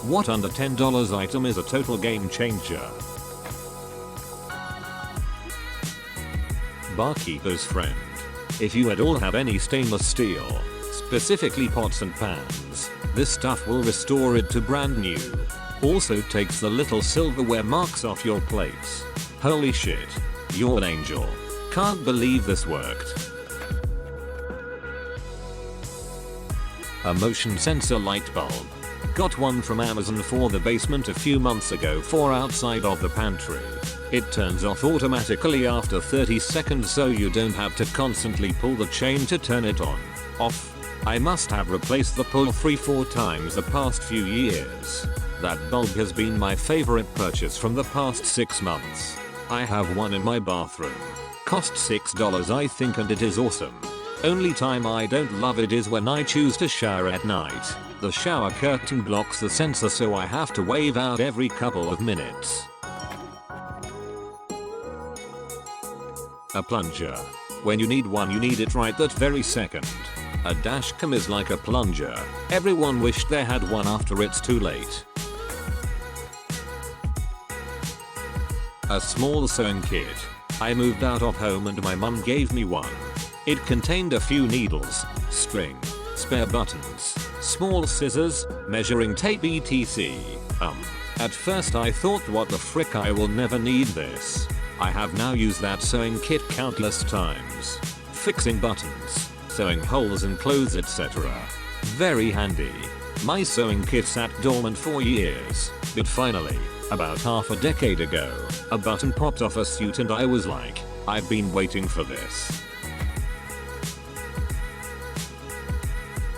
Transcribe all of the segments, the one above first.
What under $10 item is a total game changer? Barkeeper's friend. If you at all have any stainless steel, specifically pots and pans, this stuff will restore it to brand new. Also takes the little silverware marks off your plates. Holy shit. You're an angel. Can't believe this worked. A motion sensor light bulb. Got one from Amazon for the basement a few months ago for outside of the pantry. It turns off automatically after 30 seconds so you don't have to constantly pull the chain to turn it on. Off. I must have replaced the pull 3-4 times the past few years. That bulb has been my favorite purchase from the past 6 months. I have one in my bathroom. Cost $6 I think and it is awesome. Only time I don't love it is when I choose to shower at night. The shower curtain blocks the sensor so I have to wave out every couple of minutes. A plunger. When you need one you need it right that very second. A dash cam is like a plunger. Everyone wished they had one after it's too late. A small sewing kit. I moved out of home and my mum gave me one. It contained a few needles, string, spare buttons, small scissors, measuring tape etc. At first I thought what the frick I will never need this. I have now used that sewing kit countless times. Fixing buttons, sewing holes in clothes etc. Very handy. My sewing kit sat dormant for years, but finally, about half a decade ago, a button popped off a suit and I was like, I've been waiting for this.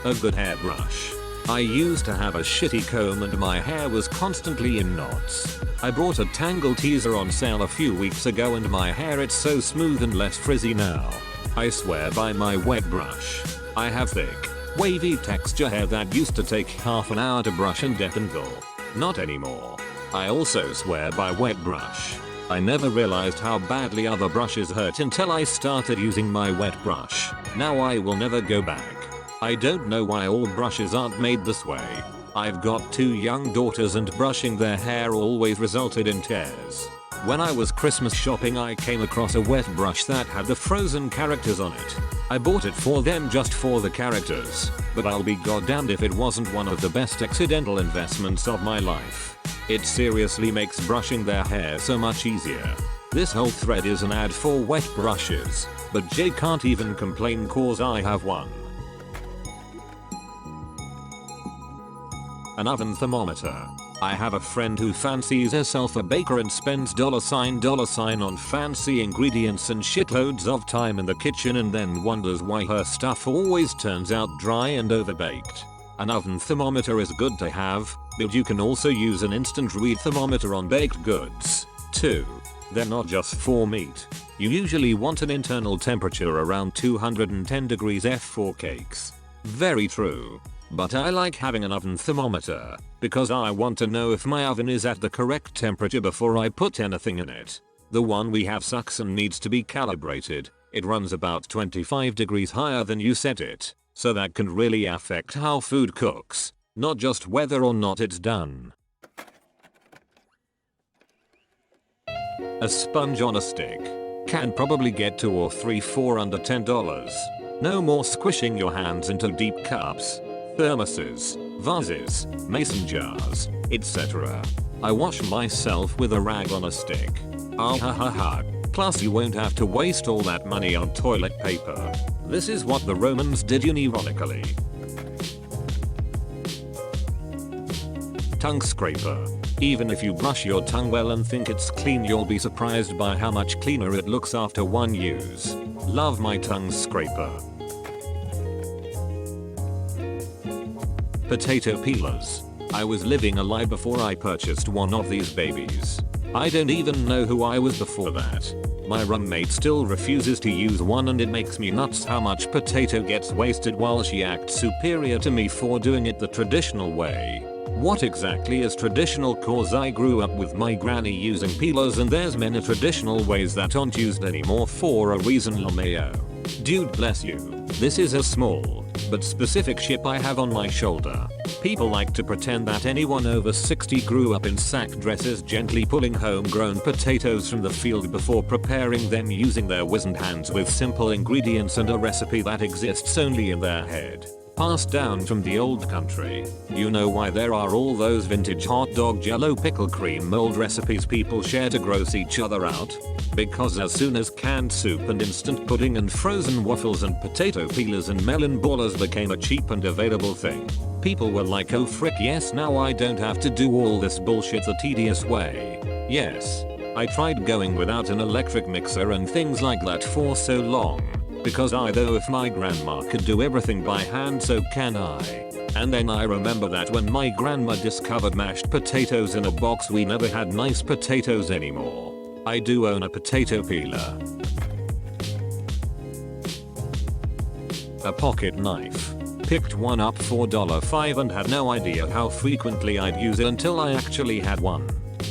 A good hairbrush. I used to have a shitty comb and my hair was constantly in knots. I brought a Tangle teaser on sale a few weeks ago and my hair it's so smooth and less frizzy now. I swear by my wet brush. I have thick, wavy texture hair that used to take half an hour to brush and detangle. Not anymore. I also swear by wet brush. I never realized how badly other brushes hurt until I started using my wet brush. Now I will never go back. I don't know why all brushes aren't made this way. I've got 2 young daughters and brushing their hair always resulted in tears. When I was Christmas shopping I came across a wet brush that had the Frozen characters on it. I bought it for them just for the characters, but I'll be goddamned if it wasn't one of the best accidental investments of my life. It seriously makes brushing their hair so much easier. This whole thread is an ad for wet brushes, but Jay can't even complain cause I have one. An oven thermometer. I have a friend who fancies herself a baker and spends $$ on fancy ingredients and shitloads of time in the kitchen and then wonders why her stuff always turns out dry and overbaked. An oven thermometer is good to have, but you can also use an instant read thermometer on baked goods, too. They're not just for meat. You usually want an internal temperature around 210 degrees F for cakes. Very true. But I like having an oven thermometer, because I want to know if my oven is at the correct temperature before I put anything in it. The one we have sucks and needs to be calibrated. It runs about 25 degrees higher than you set it, so that can really affect how food cooks, not just whether or not it's done. A sponge on a stick. Can probably get 2 or 3 for under $10. No more squishing your hands into deep cups, thermoses, vases, mason jars, etc. I wash myself with a rag on a stick. Ah ha ha ha. Plus you won't have to waste all that money on toilet paper. This is what the Romans did unironically. Tongue scraper. Even if you brush your tongue well and think it's clean you'll be surprised by how much cleaner it looks after one use. Love my tongue scraper. Potato peelers. I was living a lie before I purchased one of these babies. I don't even know who I was before that. My roommate still refuses to use one and it makes me nuts how much potato gets wasted while she acts superior to me for doing it the traditional way. What exactly is traditional cause I grew up with my granny using peelers and there's many traditional ways that aren't used anymore for a reason LMAO. Dude bless you. This is a small but specific chip I have on my shoulder. People like to pretend that anyone over 60 grew up in sack dresses gently pulling homegrown potatoes from the field before preparing them using their wizened hands with simple ingredients and a recipe that exists only in their head. Passed down from the old country. You know why there are all those vintage hot dog jello pickle cream mold recipes people share to gross each other out? Because as soon as canned soup and instant pudding and frozen waffles and potato peelers and melon ballers became a cheap and available thing, people were like, oh frick yes, now I don't have to do all this bullshit the tedious way. Yes, I tried going without an electric mixer and things like that for so long. Because I thought if my grandma could do everything by hand, so can I. And then I remember that when my grandma discovered mashed potatoes in a box, we never had nice potatoes anymore. I do own a potato peeler. A pocket knife. Picked one up for $5 and had no idea how frequently I'd use it until I actually had one.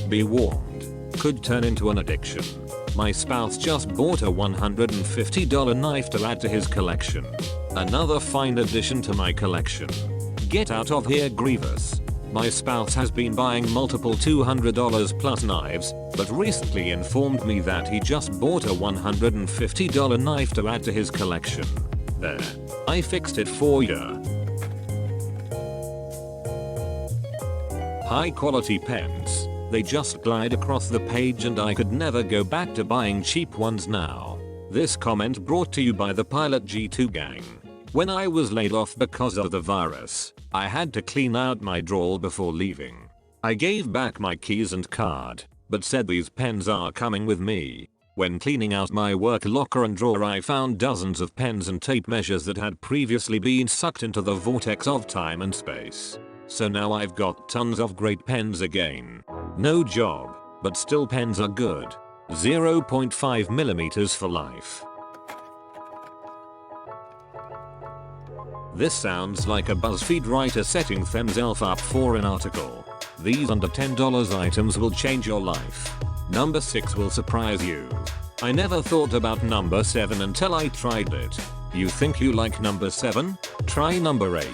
Be warned. Could turn into an addiction. My spouse just bought a $150 knife to add to his collection. Another fine addition to my collection. Get out of here, Grievous. My spouse has been buying multiple $200 plus knives, but recently informed me that he just bought a $150 knife to add to his collection. There. I fixed it for you. High quality pens. They just glide across the page and I could never go back to buying cheap ones now. This comment brought to you by the Pilot G2 gang. When I was laid off because of the virus, I had to clean out my drawer before leaving. I gave back my keys and card, but said these pens are coming with me. When cleaning out my work locker and drawer, I found dozens of pens and tape measures that had previously been sucked into the vortex of time and space. So now I've got tons of great pens again. No job, but still pens are good. 0.5mm for life. This sounds like a BuzzFeed writer setting themselves up for an article. These under $10 items will change your life. Number 6 will surprise you. I never thought about number 7 until I tried it. You think you like number 7? Try number 8.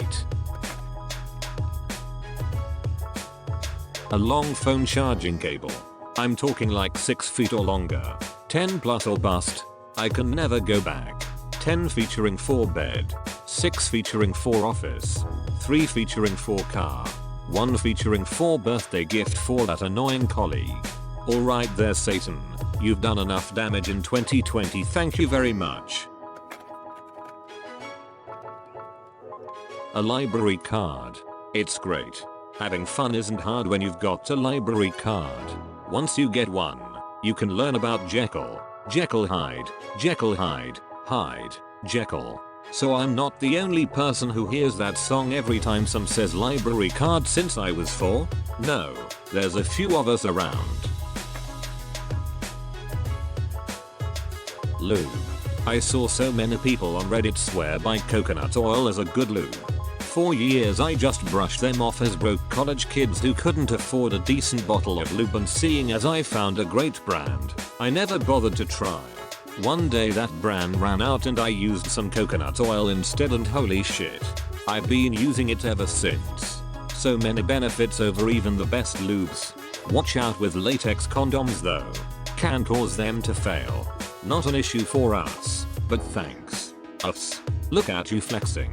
A long phone charging cable. I'm talking like 6 feet or longer. 10 plus or bust. I can never go back. 10 featuring 4 bed. 6 featuring 4 office. 3 featuring 4 car. 1 featuring 4 birthday gift for that annoying colleague. Alright there Satan. You've done enough damage in 2020, thank you very much. A library card. It's great. Having fun isn't hard when you've got a library card. Once you get one, you can learn about Jekyll, Hyde, Jekyll. So I'm not the only person who hears that song every time someone says library card since I was 4. No, there's a few of us around. Lube. I saw so many people on Reddit swear by coconut oil as a good lube. For years I just brushed them off as broke college kids who couldn't afford a decent bottle of lube, and seeing as I found a great brand, I never bothered to try. One day that brand ran out and I used some coconut oil instead, and holy shit, I've been using it ever since. So many benefits over even the best lubes. Watch out with latex condoms though. Can cause them to fail. Not an issue for us, but thanks. Us. Look at you flexing.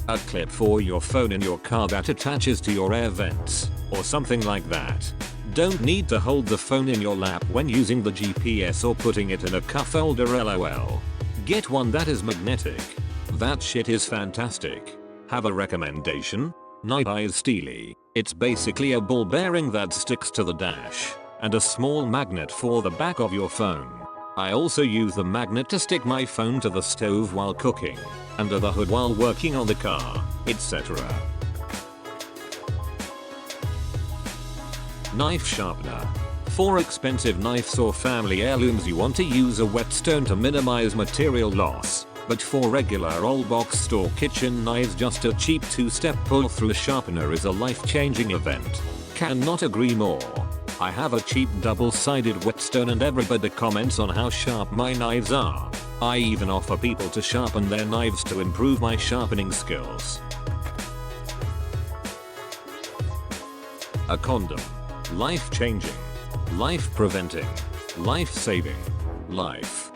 A clip for your phone in your car that attaches to your air vents, or something like that. Don't need to hold the phone in your lap when using the GPS or putting it in a cuff holder, lol. Get one that is magnetic. That shit is fantastic. Have a recommendation? Night Eye is steely. It's basically a ball bearing that sticks to the dash, and a small magnet for the back of your phone. I also use the magnet to stick my phone to the stove while cooking, under the hood while working on the car, etc. Knife sharpener. For expensive knives or family heirlooms you want to use a whetstone to minimize material loss, but for regular old box store kitchen knives just a cheap 2-step pull through sharpener is a life-changing event. Cannot agree more. I have a cheap double-sided whetstone and everybody comments on how sharp my knives are. I even offer people to sharpen their knives to improve my sharpening skills. A condom. Life-changing. Life-preventing. Life-saving. Life.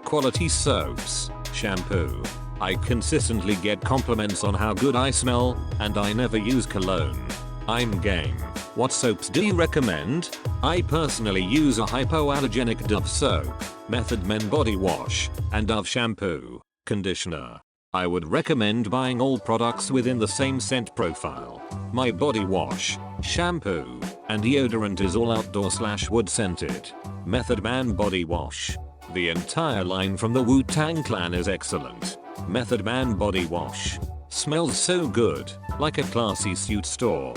Quality soaps. Shampoo. I consistently get compliments on how good I smell, and I never use cologne. I'm game. What soaps do you recommend? I personally use a hypoallergenic Dove soap, Method Men body wash, and Dove shampoo, conditioner. I would recommend buying all products within the same scent profile. My body wash, shampoo, and deodorant is all outdoor/wood scented. Method Man body wash. The entire line from the Wu-Tang Clan is excellent. Method Man body wash. Smells so good, like a classy suit store.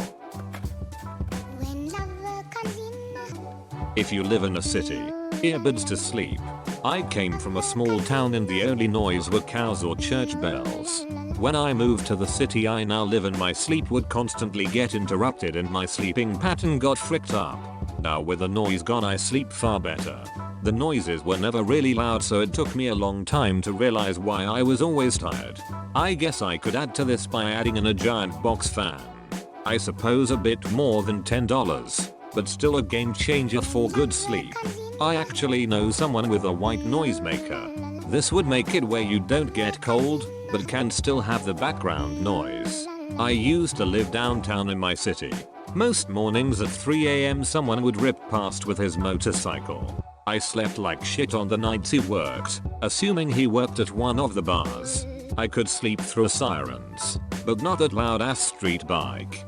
If you live in a city, earbuds to sleep. I came from a small town and the only noise were cows or church bells. When I moved to the city I now live in, my sleep would constantly get interrupted and my sleeping pattern got fricked up. Now with the noise gone I sleep far better. The noises were never really loud, so it took me a long time to realize why I was always tired. I guess I could add to this by adding in a giant box fan. I suppose a bit more than $10, but still a game changer for good sleep. I actually know someone with a white noisemaker. This would make it where you don't get cold, but can still have the background noise. I used to live downtown in my city. Most mornings at 3 AM someone would rip past with his motorcycle. I slept like shit on the nights he worked, assuming he worked at one of the bars. I could sleep through sirens, but not that loud ass street bike.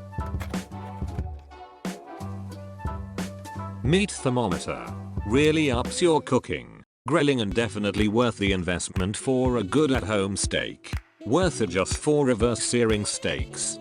Meat thermometer. Really ups your cooking, grilling, and definitely worth the investment for a good at-home steak. Worth it just for reverse searing steaks.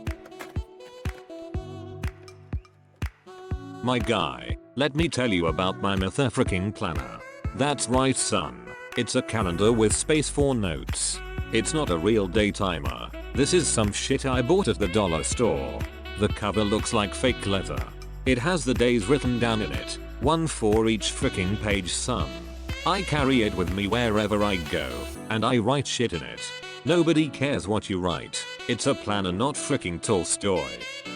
My guy, let me tell you about my motherfucking planner. That's right son, it's a calendar with space for notes. It's not a real day timer. This is some shit I bought at the dollar store. The cover looks like fake leather. It has the days written down in it, one for each freaking page son. I carry it with me wherever I go, and I write shit in it. Nobody cares what you write. It's a planner, not freaking Tolstoy.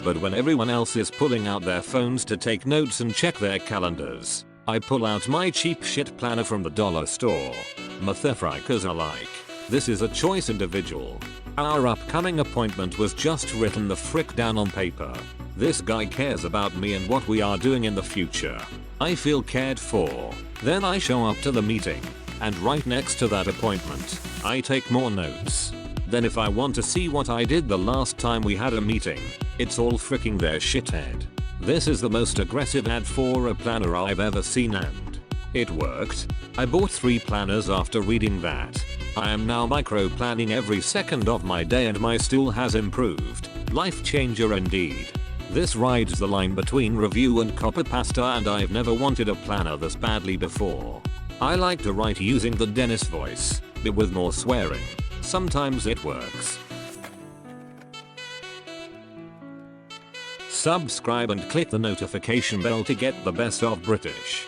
But when everyone else is pulling out their phones to take notes and check their calendars, I pull out my cheap shit planner from the dollar store. Motherfuckers are like, this is a choice individual. Our upcoming appointment was just written the frick down on paper. This guy cares about me and what we are doing in the future. I feel cared for. Then I show up to the meeting, and right next to that appointment, I take more notes. Then if I want to see what I did the last time we had a meeting, it's all freaking there, shithead. This is the most aggressive ad for a planner I've ever seen, and it worked. I bought 3 planners after reading that. I am now micro planning every second of my day and my stool has improved. Life changer indeed. This rides the line between review and copy pasta, and I've never wanted a planner this badly before. I like to write using the Dennis voice, but with more swearing. Sometimes it works. Subscribe and click the notification bell to get the best of British.